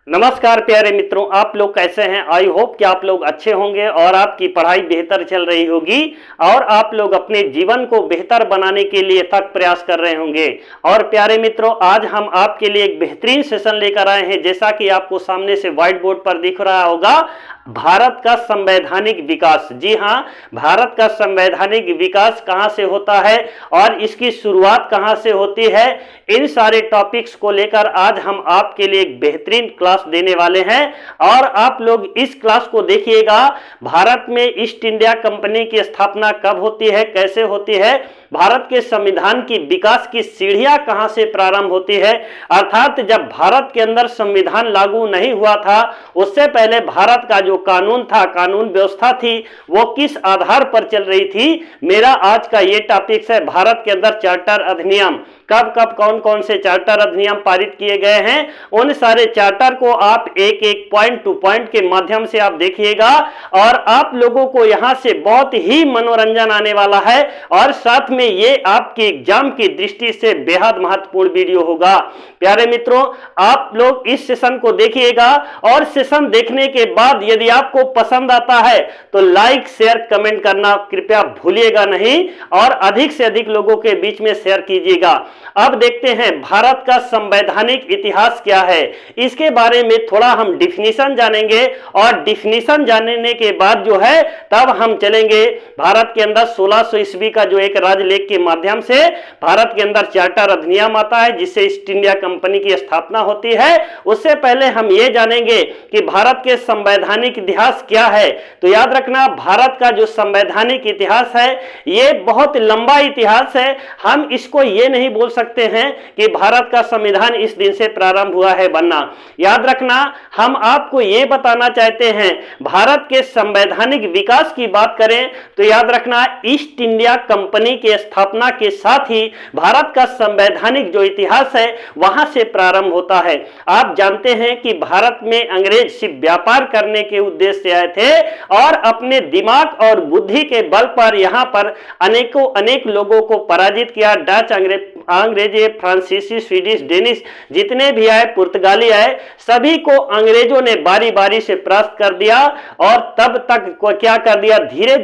नमस्कार प्यारे मित्रों, आप लोग कैसे हैं। आई होप कि आप लोग अच्छे होंगे और आपकी पढ़ाई बेहतर चल रही होगी और आप लोग अपने जीवन को बेहतर बनाने के लिए थक प्रयास कर रहे होंगे। और प्यारे मित्रों, आज हम आपके लिए एक बेहतरीन सेशन लेकर आए हैं। जैसा कि आपको सामने से व्हाइट बोर्ड पर दिख रहा होगा, भारत का संवैधानिक विकास। जी हाँ, भारत का संवैधानिक विकास कहां से होता है और इसकी शुरुआत कहां से होती है, इन सारे टॉपिक्स को लेकर आज हम आपके लिए एक बेहतरीन क्लास देने वाले हैं। और आप लोग इस क्लास को देखिएगा। भारत में ईस्ट इंडिया कंपनी की स्थापना कब होती है, कैसे होती है, भारत के संविधान की विकास की सीढ़ियां कहां से प्रारंभ होती है, अर्थात जब भारत के अंदर संविधान लागू नहीं हुआ था उससे पहले भारत का जो कानून था, कानून व्यवस्था थी, वो किस आधार पर चल रही थी। मेरा आज का ये टॉपिक है भारत के अंदर चार्टर अधिनियम कब कब कौन कौन से चार्टर अधिनियम पारित किए गए हैं। उन सारे चार्टर को आप एक एक पॉइंट टू पॉइंट के माध्यम से आप देखिएगा और आप लोगों को यहां से बहुत ही मनोरंजन आने वाला है और साथ में ये आपके एग्जाम की दृष्टि से बेहद महत्वपूर्ण वीडियो होगा। प्यारे मित्रों, आप लोग इस सेशन को देखिएगा और सेशन देखने के बाद यदि आपको पसंद आता है तो लाइक शेयर कमेंट करना कृपया भूलिएगा नहीं और अधिक से अधिक लोगों के बीच में शेयर कीजिएगा। अब देखते हैं भारत का संवैधानिक इतिहास क्या है, इसके बारे में थोड़ा हम डिफिनीशन जानेंगे और डिफिनीशन जानने के बाद जो है तब हम चलेंगे भारत के अंदर 1600 ईस्वी का जो एक राजलेख के माध्यम से भारत के अंदर चार्टर अधिनियम आता है जिससे ईस्ट इंडिया कंपनी की स्थापना होती है। उससे पहले हम ये जानेंगे कि भारत के संवैधानिक इतिहास क्या है। तो याद रखना, भारत का जो संवैधानिक इतिहास है ये बहुत लंबा इतिहास है। हम इसको ये नहीं बोल सकते हैं कि भारत का संविधान इस दिन से प्रारंभ हुआ है बनना। याद रखना, हम आपको यह बताना चाहते हैं भारत के संवैधानिक विकास की बात करें तो याद रखना ईस्ट इंडिया कंपनी की स्थापना के साथ ही भारत का संवैधानिक जो इतिहास है वहां से प्रारंभ होता है। आप जानते हैं कि भारत में अंग्रेज सिर्फ व्यापार करने के उद्देश्य से आए थे और अपने दिमाग और बुद्धि के बल पर यहां पर अनेक लोगों को पराजित किया। डच, अंग्रेज, फ्रांसीसी, स्वीडिश, डेनिश जितने भी आए, पुर्तगाली आए, सभी को अंग्रेजों ने बारी बारी से परास्त कर दिया और तब तक को क्या कर दिया, धीरे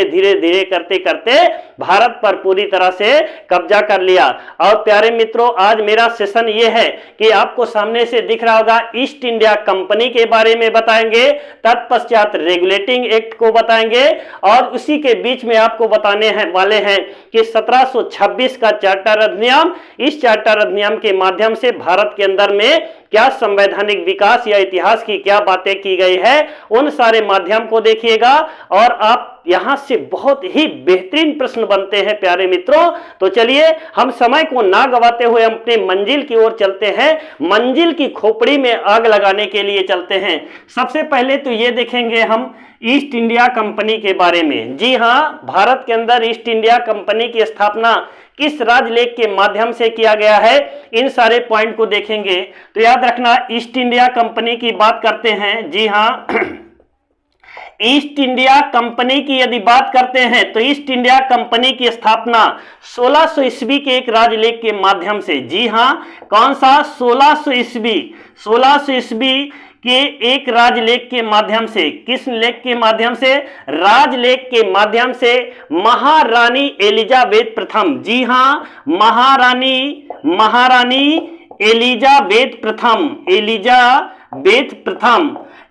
धीरे करते करते भारत पर पूरी तरह से कब्जा कर लिया। और प्यारे मित्रों, आज मेरा सेशन ये है कि आपको सामने से दिख रहा होगा ईस्ट इंडिया कंपनी के बारे में बताएंगे, तत्पश्चात रेगुलेटिंग एक्ट को बताएंगे और उसी के बीच में आपको बताने वाले हैं कि 1726 का चार्टर अधिनियम, इस चार्टर अधिनियम के माध्यम से भारत के अंदर में क्या संवैधानिक विकास या इतिहास की क्या बातें की गई है, उन सारे माध्यम को देखिएगा और आप यहां से बहुत ही बेहतरीन प्रश्न बनते हैं प्यारे मित्रों। तो चलिए हम समय को ना गवाते हुए अपने मंजिल की ओर चलते हैं, मंजिल की खोपड़ी में आग लगाने के लिए चलते हैं। सबसे पहले तो ये देखेंगे हम ईस्ट इंडिया कंपनी के बारे में। जी हां, भारत के अंदर ईस्ट इंडिया कंपनी की स्थापना किस राजलेख के माध्यम से किया गया है, इन सारे पॉइंट को देखेंगे। तो याद रखना, ईस्ट इंडिया कंपनी की बात करते हैं। जी हां, ईस्ट इंडिया कंपनी की यदि बात करते हैं तो ईस्ट इंडिया कंपनी की स्थापना 1600 ईस्वी के एक राजलेख के माध्यम से। जी हां, कौन सा, 1600 ईस्वी के एक राजलेख के माध्यम से। किस लेख के माध्यम से, राजलेख के माध्यम से महारानी एलिजाबेथ प्रथम। जी हां, महारानी एलिजाबेथ प्रथम।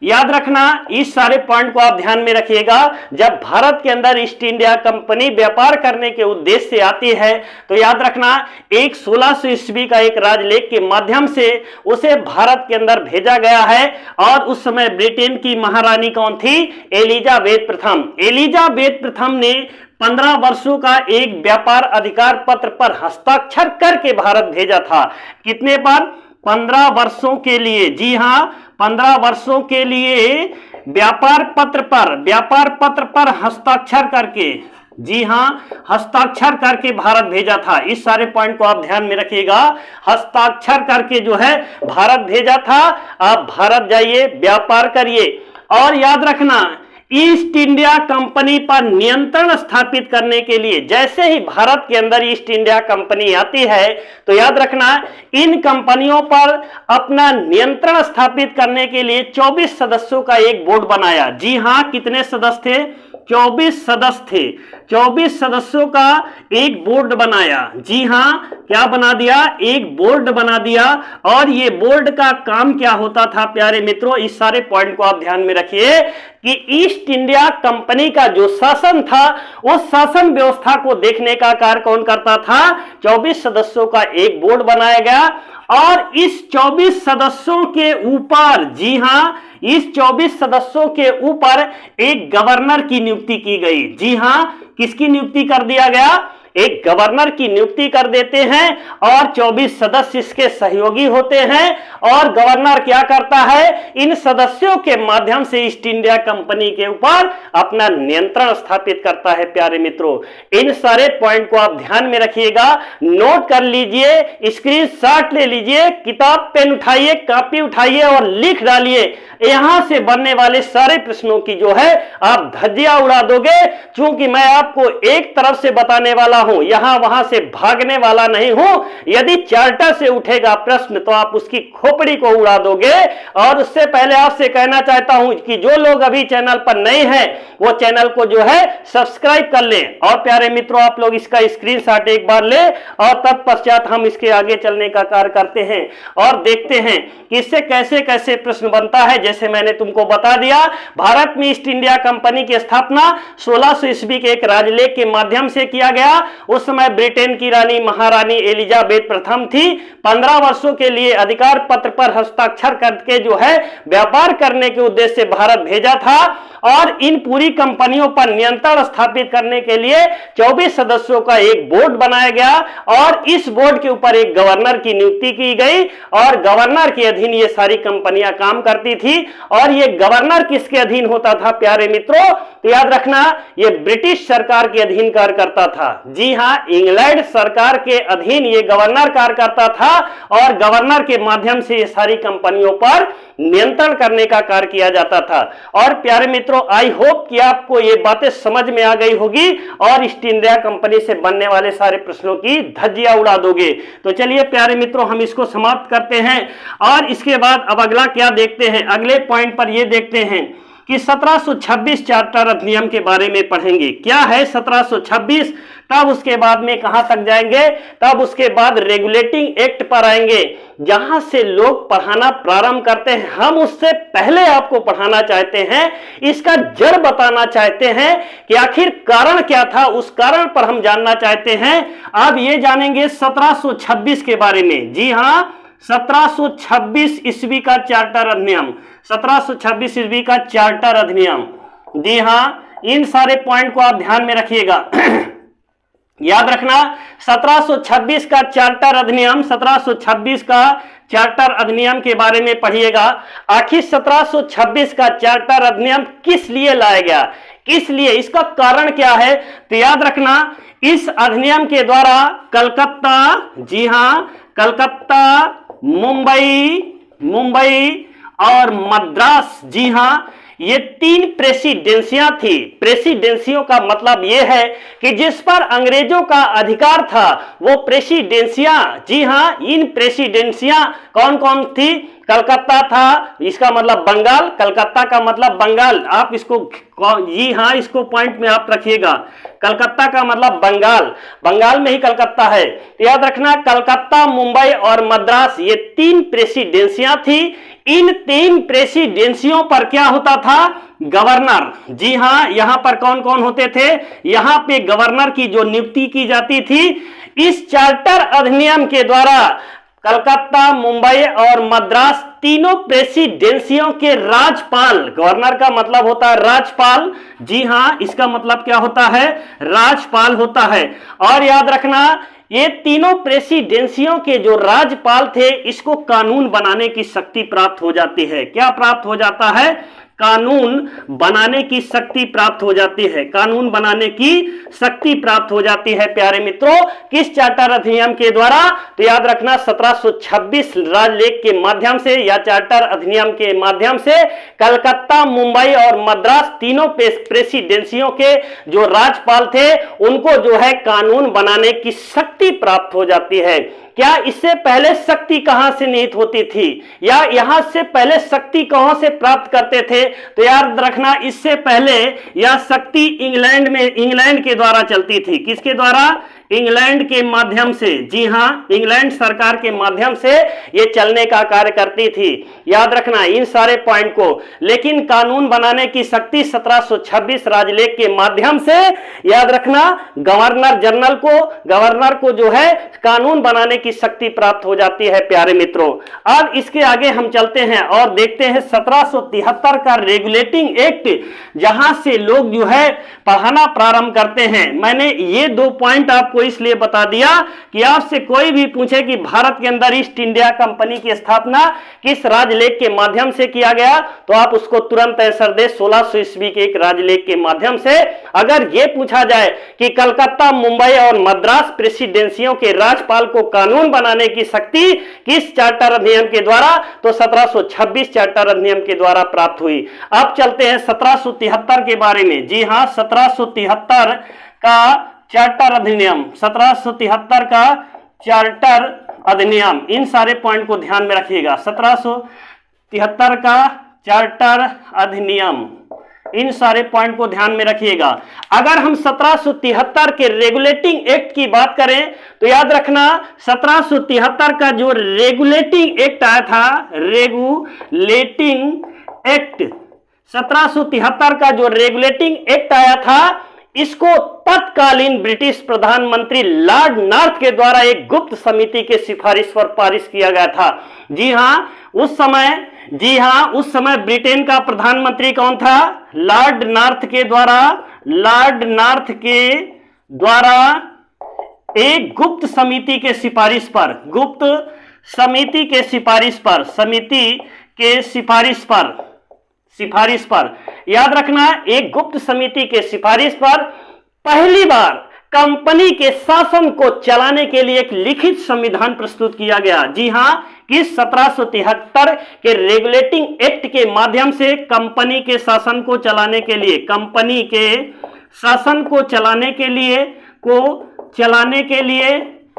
याद रखना, इस सारे पॉइंट को आप ध्यान में रखिएगा। जब भारत के अंदर ईस्ट इंडिया कंपनी व्यापार करने के उद्देश्य से आती है तो याद रखना एक 1600 ईस्वी का एक राजलेख के माध्यम से उसे भारत के अंदर भेजा गया है और उस समय ब्रिटेन की महारानी कौन थी, एलिजाबेथ प्रथम। एलिजाबेथ प्रथम ने 15 वर्षों का एक व्यापार अधिकार पत्र पर हस्ताक्षर करके भारत भेजा था। कितने पर, 15 वर्षों के लिए। जी हां, 15 वर्षों के लिए व्यापार पत्र पर हस्ताक्षर करके, जी हां, हस्ताक्षर करके भारत भेजा था। इस सारे पॉइंट को आप ध्यान में रखिएगा, हस्ताक्षर करके जो है भारत भेजा था। आप भारत जाइए, व्यापार करिए। और याद रखना ईस्ट इंडिया कंपनी पर नियंत्रण स्थापित करने के लिए, जैसे ही भारत के अंदर ईस्ट इंडिया कंपनी आती है तो याद रखना इन कंपनियों पर अपना नियंत्रण स्थापित करने के लिए 24 सदस्यों का एक बोर्ड बनाया। जी हां, कितने सदस्य थे? 24 सदस्य थे। 24 सदस्यों का एक बोर्ड बनाया। जी हां, क्या बना दिया? एक बोर्ड बना दिया। और ये बोर्ड का काम क्या होता था प्यारे मित्रों, इस सारे पॉइंट को आप ध्यान में रखिए कि ईस्ट इंडिया कंपनी का जो शासन था उस शासन व्यवस्था को देखने का कार्य कौन करता था? 24 सदस्यों का एक बोर्ड बनाया गया और इस 24 सदस्यों के ऊपर, जी हां, इस 24 सदस्यों के ऊपर एक गवर्नर की नियुक्ति की गई। जी हां, किसकी नियुक्ति कर दिया गया? एक गवर्नर की नियुक्ति कर देते हैं और 24 सदस्य इसके सहयोगी होते हैं और गवर्नर क्या करता है? इन सदस्यों के माध्यम से ईस्ट इंडिया कंपनी के ऊपर अपना नियंत्रण स्थापित करता है। प्यारे मित्रों, इन सारे पॉइंट को आप ध्यान में रखिएगा, नोट कर लीजिए, स्क्रीनशॉट ले लीजिए, किताब पेन उठाइए, कॉपी उठाइए और लिख डालिए। यहां से बनने वाले सारे प्रश्नों की जो है आप धज्जियां उड़ा दोगे, क्योंकि मैं आपको एक तरफ से बताने वाला हूं, यहां वहां से भागने वाला नहीं हूं। यदि चार्टर से उठेगा प्रश्न तो आप उसकी खोपड़ी को उड़ा दोगे। और उससे पहले आपसे कहना चाहता हूं कि जो लोग अभी चैनल पर नए हैं वो चैनल को जो है सब्सक्राइब कर लें। और प्यारे मित्रों, आप लोग इसका स्क्रीनशॉट एक बार ले और तत्पश्चात हम इसके आगे चलने का कार्य करते हैं और देखते हैं कि इससे कैसे कैसे प्रश्न बनता है। जैसे मैंने तुमको बता दिया, भारत में ईस्ट इंडिया कंपनी की स्थापना 1600 ईस्वी के एक राजलेख के माध्यम से किया गया। उस समय ब्रिटेन की रानी महारानी एलिजाबेथ प्रथम थी। 15 वर्षों के लिए अधिकार पत्र पर हस्ताक्षर करके जो है व्यापार करने के उद्देश्य से भारत भेजा था और इन पूरी कंपनियों पर नियंत्रण स्थापित करने के लिए 24 सदस्यों का एक बोर्ड बनाया गया और इस बोर्ड के ऊपर एक गवर्नर की नियुक्ति की गई और गवर्नर के अधीन ये सारी कंपनियां काम करती थी। और ये गवर्नर किसके अधीन होता था प्यारे मित्रों? तो याद रखना, ये ब्रिटिश सरकार के अधीन कार्य करता था। जी हां, इंग्लैंड सरकार के अधीन ये गवर्नर कार्य करता था और गवर्नर के माध्यम से ये सारी कंपनियों पर नियंत्रण करने का कार्य किया जाता था। और प्यारे मित्रों, आई होप कि आपको ये बातें समझ में आ गई होगी और ईस्ट इंडिया कंपनी से बनने वाले सारे प्रश्नों की धज्जियां उड़ा दोगे। तो चलिए प्यारे मित्रों, हम इसको समाप्त करते हैं और इसके बाद अब अगला क्या देखते हैं? अगले पॉइंट पर ये देखते हैं कि 1726 चार्टर अधिनियम के बारे में पढ़ेंगे। क्या है 1726? तब उसके बाद में कहां तक जाएंगे? तब उसके बाद रेगुलेटिंग एक्ट पर आएंगे, जहां से लोग पढ़ाना प्रारंभ करते हैं। हम उससे पहले आपको पढ़ाना चाहते हैं, इसका जड़ बताना चाहते हैं कि आखिर कारण क्या था, उस कारण पर हम जानना चाहते हैं। अब ये जानेंगे 1726 के बारे में। जी हां, 1726 ईस्वी का चार्टर अधिनियम, 1726 ईस्वी का चार्टर अधिनियम। जी हां, इन सारे पॉइंट को आप ध्यान में रखिएगा। याद रखना, 1726 का चार्टर अधिनियम, 1726 का चार्टर अधिनियम के बारे में पढ़िएगा। आखिर 1726 का चार्टर अधिनियम किस लिए लाया गया, किस लिए, इसका कारण क्या है? तो याद रखना, इस अधिनियम के द्वारा कलकत्ता, जी हां, कलकत्ता, मुंबई और मद्रास, जी हां, ये 3 प्रेसिडेंसियां थी। प्रेसिडेंसियों का मतलब यह है कि जिस पर अंग्रेजों का अधिकार था वो प्रेसिडेंसियां, जी हां, इन प्रेसिडेंसियां कौन कौन थी? कलकत्ता था, इसका मतलब बंगाल, कलकत्ता का मतलब बंगाल। आप इसको, जी हां, इसको पॉइंट में आप रखिएगा, कलकत्ता का मतलब बंगाल, बंगाल में ही कलकत्ता है। तो याद रखना, कलकत्ता, मुंबई और मद्रास, ये 3 प्रेसिडेंसियां थी। इन 3 प्रेसिडेंसियों पर क्या होता था? गवर्नर। जी हां, यहां पर कौन कौन होते थे? यहां पे गवर्नर की जो नियुक्ति की जाती थी। इस चार्टर अधिनियम के द्वारा कलकत्ता, मुंबई और मद्रास तीनों प्रेसिडेंसियों के राज्यपाल, गवर्नर का मतलब होता है राज्यपाल, जी हां, इसका मतलब क्या होता है? राज्यपाल होता है। और याद रखना, ये तीनों प्रेसिडेंसियों के जो राज्यपाल थे, इसको कानून बनाने की शक्ति प्राप्त हो जाती है। क्या प्राप्त हो जाता है? कानून बनाने की शक्ति प्राप्त हो जाती है, कानून बनाने की शक्ति प्राप्त हो जाती है प्यारे मित्रों, किस चार्टर अधिनियम के द्वारा? तो याद रखना 1726 राजलेख के माध्यम से या चार्टर अधिनियम के माध्यम से कलकत्ता, मुंबई और मद्रास तीनों प्रेसिडेंसियों के जो राज्यपाल थे उनको जो है कानून बनाने की शक्ति प्राप्त हो जाती है। क्या इससे पहले शक्ति कहां से निहित होती थी या यहां से पहले शक्ति कहां से प्राप्त करते थे? तो याद रखना इससे पहले यह शक्ति इंग्लैंड के द्वारा चलती थी। किसके द्वारा? इंग्लैंड के माध्यम से। जी हां, इंग्लैंड सरकार के माध्यम से यह चलने का कार्य करती थी। याद रखना इन सारे पॉइंट को। लेकिन कानून बनाने की शक्ति 1726 राजलेख के माध्यम से, याद रखना, गवर्नर को जो है कानून बनाने की शक्ति प्राप्त हो जाती है प्यारे मित्रों। अब इसके आगे हम चलते हैं और देखते हैं 1773 का रेगुलेटिंग एक्ट, जहां से लोग जो है पढ़ाना प्रारंभ करते हैं। मैंने ये 2 पॉइंट आपको इसलिए बता दिया कि आपसे कोई भी पूछे कि भारत के अंदर ईस्ट इंडिया कंपनी की स्थापना किस राजलेख के माध्यम से किया गया, तो आप उसको तुरंत आंसर दे 1600 ईस्वी के एक राजलेख के माध्यम से। अगर यह पूछा जाए कि कलकत्ता, मुंबई और मद्रास प्रेसिडेंसियों के राज्यपाल को कानून बनाने की शक्ति किस चार्टर अधिनियम के द्वारा, तो 1726 चार्टर अधिनियम के द्वारा प्राप्त हुई। अब चलते हैं 1773 के बारे में। जी हां, 1773 का चार्टर अधिनियम, 1773 का चार्टर अधिनियम, इन सारे पॉइंट को ध्यान में रखिएगा। 1773 का चार्टर अधिनियम, इन सारे पॉइंट को ध्यान में रखिएगा। अगर हम 1773 के रेगुलेटिंग एक्ट की बात करें तो याद रखना 1773 का जो रेगुलेटिंग एक्ट आया था, रेगुलेटिंग एक्ट 1773 का जो रेगुलेटिंग एक्ट आया था, इसको तत्कालीन ब्रिटिश प्रधानमंत्री लॉर्ड नॉर्थ के द्वारा एक गुप्त समिति के सिफारिश पर पारित किया गया था। जी हां, उस समय ब्रिटेन का प्रधानमंत्री कौन था? लॉर्ड नॉर्थ के द्वारा एक गुप्त समिति के सिफारिश पर याद रखना, एक गुप्त समिति के सिफारिश पर पहली बार कंपनी के शासन को चलाने के लिए एक लिखित संविधान प्रस्तुत किया गया। जी हां, कि 1773 के रेगुलेटिंग एक्ट के माध्यम से कंपनी के शासन को चलाने के लिए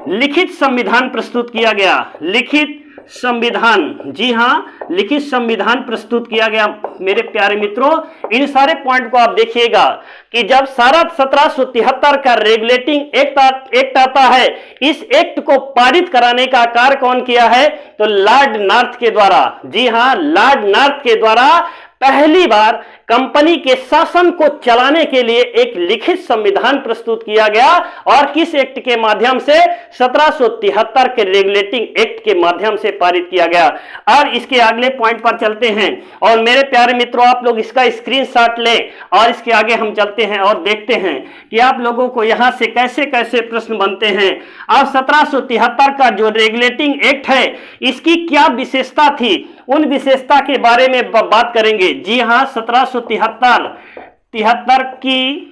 लिखित संविधान प्रस्तुत किया गया। लिखित संविधान, जी हां, लिखित संविधान प्रस्तुत किया गया। मेरे प्यारे मित्रों, इन सारे पॉइंट को आप देखिएगा कि जब सारा 1773 का रेगुलेटिंग एक्ट आता है, इस एक्ट को पारित कराने का कार्य कौन किया है? तो लॉर्ड नॉर्थ के द्वारा। जी हां, लॉर्ड नॉर्थ के द्वारा पहली बार कंपनी के शासन को चलाने के लिए एक लिखित संविधान प्रस्तुत किया गया। और किस एक्ट के माध्यम से? 1773 के रेगुलेटिंग एक्ट के माध्यम से पारित किया गया। और इसके अगले पॉइंट पर चलते हैं और मेरे प्यारे मित्रों, आप लोग इसका स्क्रीनशॉट लें और इसके आगे हम चलते हैं और देखते हैं कि आप लोगों को यहां से कैसे कैसे प्रश्न बनते हैं। अब 1773 का जो रेगुलेटिंग एक्ट है, इसकी क्या विशेषता थी, उन विशेषता के बारे में बात करेंगे। जी हां, 1773 की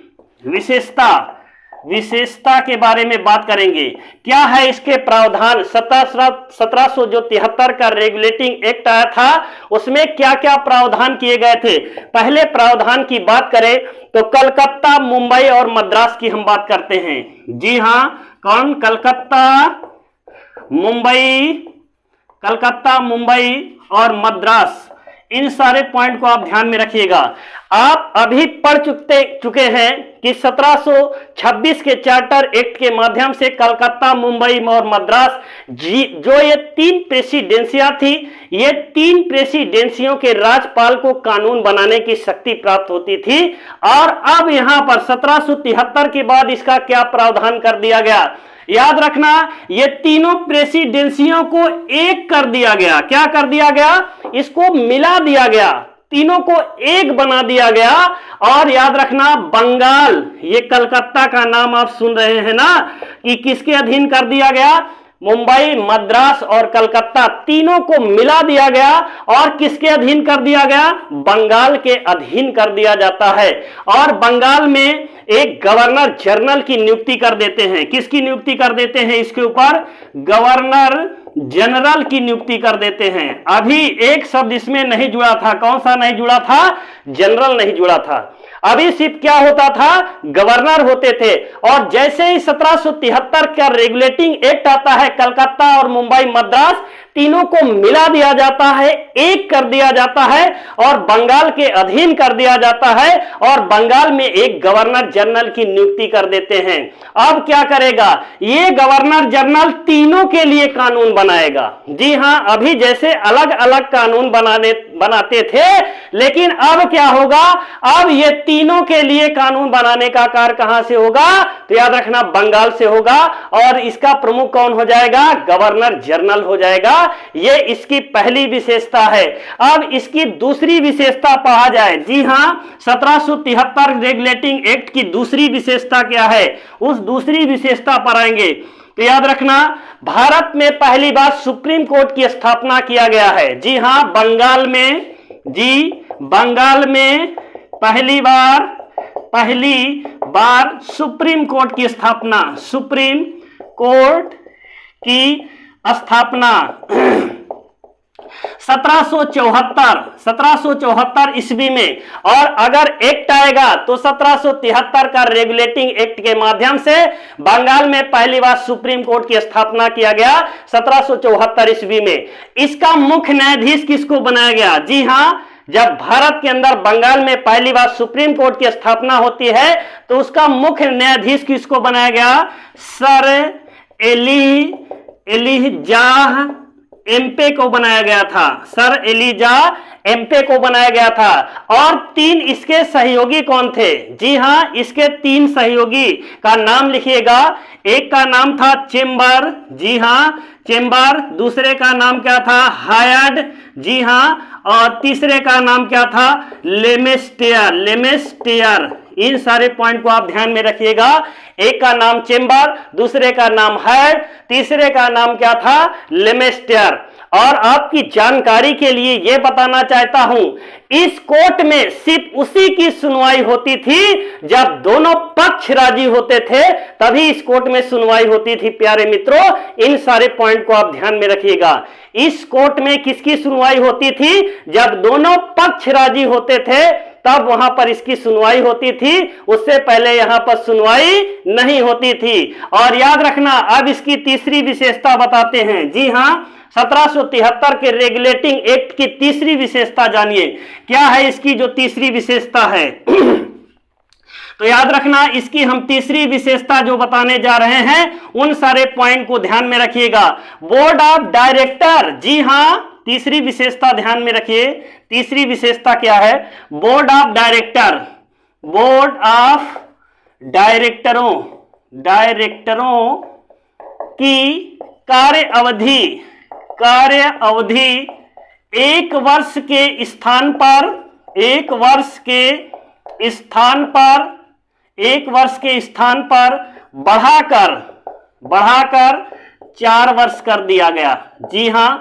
विशेषता के बारे में बात करेंगे। क्या है इसके प्रावधान? 1773 का रेगुलेटिंग एक्ट आया था, उसमें क्या क्या प्रावधान किए गए थे? पहले प्रावधान की बात करें तो कलकत्ता, मुंबई और मद्रास की हम बात करते हैं। जी हां, कौन? कलकत्ता, मुंबई और मद्रास, इन सारे पॉइंट को आप ध्यान में रखिएगा। आप अभी पढ़ चुके हैं कि 1726 के चार्टर एक्ट के माध्यम से कलकत्ता, मुंबई और मद्रास जो ये 3 प्रेसिडेंसियां थी, ये 3 प्रेसिडेंसियों के राज्यपाल को कानून बनाने की शक्ति प्राप्त होती थी। और अब यहां पर 1773 के बाद इसका क्या प्रावधान कर दिया गया? याद रखना, ये तीनों प्रेसिडेंसियों को एक कर दिया गया। क्या कर दिया गया? इसको मिला दिया गया, तीनों को एक बना दिया गया। और याद रखना, बंगाल, ये कलकत्ता का नाम आप सुन रहे हैं ना, कि किसके अधीन कर दिया गया? मुंबई, मद्रास और कलकत्ता तीनों को मिला दिया गया और किसके अधीन कर दिया गया? बंगाल के अधीन कर दिया जाता है। और बंगाल में एक गवर्नर जनरल की नियुक्ति कर देते हैं। किसकी नियुक्ति कर देते हैं? इसके ऊपर गवर्नर जनरल की नियुक्ति कर देते हैं। अभी एक शब्द इसमें नहीं जुड़ा था। कौन सा नहीं जुड़ा था? जनरल नहीं जुड़ा था। अभी सिर्फ क्या होता था? गवर्नर होते थे। और जैसे ही 1773 का रेगुलेटिंग एक्ट आता है, कलकत्ता और मुंबई, मद्रास तीनों को मिला दिया जाता है, एक कर दिया जाता है और बंगाल के अधीन कर दिया जाता है और बंगाल में एक गवर्नर जनरल की नियुक्ति कर देते हैं। अब क्या करेगा? ये गवर्नर जनरल तीनों के लिए कानून बनाएगा। जी हां, अभी जैसे अलग अलग कानून बनाते थे, लेकिन अब क्या होगा? अब ये तीनों के लिए कानून बनाने का कार्य कहां से होगा? तो याद रखना, बंगाल से होगा। और इसका प्रमुख कौन हो जाएगा? गवर्नर जनरल हो जाएगा। ये इसकी पहली विशेषता है। अब इसकी दूसरी विशेषता पढ़ा जाए। जी हां, 1773 रेगुलेटिंग एक्ट की दूसरी विशेषता क्या है? उस दूसरी विशेषता पढ़ाएंगे। तो याद रखना, भारत में पहली बार सुप्रीम कोर्ट की स्थापना किया गया है। जी हां, बंगाल में पहली बार सुप्रीम कोर्ट की स्थापना, सुप्रीम कोर्ट की स्थापना 1774 ईस्वी में। और अगर एक्ट आएगा तो 1773 का रेगुलेटिंग एक्ट के माध्यम से बंगाल में पहली बार सुप्रीम कोर्ट की स्थापना किया गया 1774 ईस्वी में। इसका मुख्य न्यायाधीश किसको बनाया गया? जी हां, जब भारत के अंदर बंगाल में पहली बार सुप्रीम कोर्ट की स्थापना होती है तो उसका मुख्य न्यायाधीश किसको बनाया गया? सर एलिजाह एम्पे को बनाया गया था। सर एलिजाह एम्पे को बनाया गया था। और 3 इसके सहयोगी कौन थे? जी हां, इसके 3 सहयोगी का नाम लिखिएगा। एक का नाम था चेम्बर। जी हां, चेम्बर। दूसरे का नाम क्या था? हायड। जी हां, और तीसरे का नाम क्या था? लेमेस्टियर। इन सारे पॉइंट को आप ध्यान में रखिएगा। एक का नाम चेम्बर, दूसरे का नाम हायड, तीसरे का नाम क्या था? लेमेस्टियर। और आपकी जानकारी के लिए यह बताना चाहता हूं, इस कोर्ट में सिर्फ उसी की सुनवाई होती थी जब दोनों पक्ष राजी होते थे, तभी इस कोर्ट में सुनवाई होती थी। प्यारे मित्रों, इन सारे पॉइंट को आप ध्यान में रखिएगा। इस कोर्ट में किसकी सुनवाई होती थी? जब दोनों पक्ष राजी होते थे तब वहां पर इसकी सुनवाई होती थी। उससे पहले यहां पर सुनवाई नहीं होती थी। और याद रखना, अब इसकी तीसरी विशेषता बताते हैं। जी हां, 1773 के रेगुलेटिंग एक्ट की तीसरी विशेषता जानिए। क्या है इसकी जो तीसरी विशेषता है? तो याद रखना, इसकी हम तीसरी विशेषता जो बताने जा रहे हैं उन सारे पॉइंट को ध्यान में रखिएगा। Board of director. जी हां, तीसरी विशेषता ध्यान में रखिए। तीसरी विशेषता क्या है? Board of director. Board of डायरेक्टरों की कार्य अवधि 1 वर्ष के स्थान पर बढ़ाकर 4 वर्ष कर दिया गया। जी हां,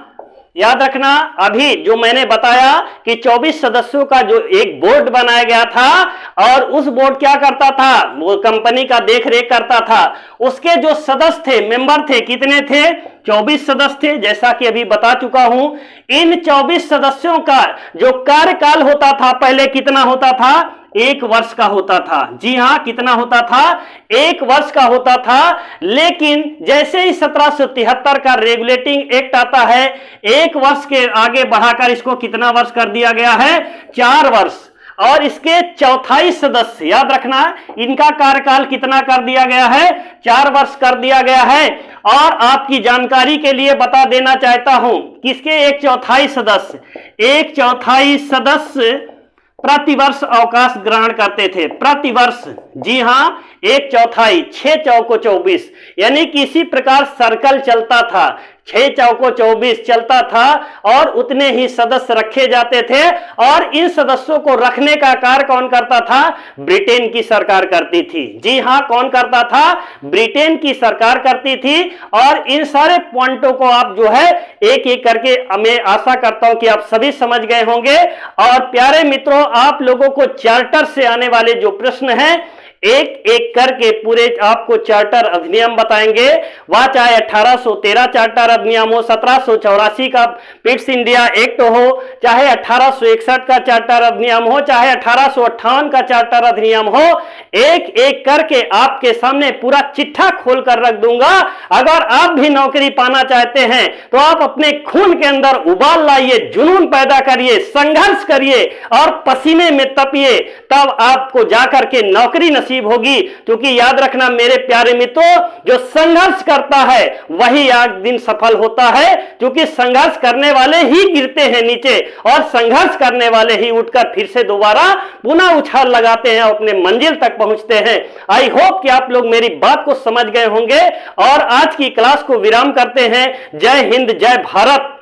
याद रखना, अभी जो मैंने बताया कि 24 सदस्यों का जो एक बोर्ड बनाया गया था और उस बोर्ड क्या करता था? वो कंपनी का देखरेख करता था। उसके जो सदस्य थे, मेंबर थे, कितने थे? 24 सदस्य थे, जैसा कि अभी बता चुका हूं। इन 24 सदस्यों का जो कार्यकाल होता था पहले कितना होता था? 1 वर्ष का होता था। जी हां, कितना होता था? 1 वर्ष का होता था। लेकिन जैसे ही 1773 का रेगुलेटिंग एक्ट आता है, 1 वर्ष के आगे बढ़ाकर इसको कितना वर्ष कर दिया गया है? 4 वर्ष। और इसके चौथाई सदस्य, याद रखना, इनका कार्यकाल कितना कर दिया गया है? 4 वर्ष कर दिया गया है। और आपकी जानकारी के लिए बता देना चाहता हूं, किसके 1 चौथाई सदस्य प्रतिवर्ष अवकाश ग्रहण करते थे। प्रतिवर्ष। जी हां, 1 चौथाई, 6 चौको 24, यानी किसी प्रकार सर्कल चलता था। 6 चौको 24 चलता था और उतने ही सदस्य रखे जाते थे। और इन सदस्यों को रखने का कार्य कौन करता था? ब्रिटेन की सरकार करती थी। जी हां, कौन करता था? ब्रिटेन की सरकार करती थी। और इन सारे पॉइंटों को आप जो है एक एक करके, मैं आशा करता हूं कि आप सभी समझ गए होंगे। और प्यारे मित्रों, आप लोगों को चार्टर से आने वाले जो प्रश्न हैं, एक एक करके पूरे आपको चार्टर अधिनियम बताएंगे। वह चाहे 1813 चार्टर अधिनियम हो, 1784 का पिट्स इंडिया एक्ट हो, चाहे 1861 का चार्टर अधिनियम हो, चाहे 1858 का चार्टर अधिनियम हो, एक एक करके आपके सामने पूरा चिट्ठा खोल कर रख दूंगा। अगर आप भी नौकरी पाना चाहते हैं तो आप अपने खून के अंदर उबाल लाइए, जुनून पैदा करिए, संघर्ष करिए और पसीने में तपिए, तब आपको जाकर के नौकरी नसीब होगी। क्योंकि याद रखना मेरे प्यारे मित्रों, जो संघर्ष करता है वही आज दिन सफल होता है। क्योंकि संघर्ष करने वाले ही गिरते हैं नीचे और संघर्ष करने वाले ही उठकर फिर से दोबारा पुनः उछाल लगाते हैं, अपने मंजिल तक पहुंचते हैं। आई होप कि आप लोग मेरी बात को समझ गए होंगे और आज की क्लास को विराम करते हैं। जय हिंद, जय भारत।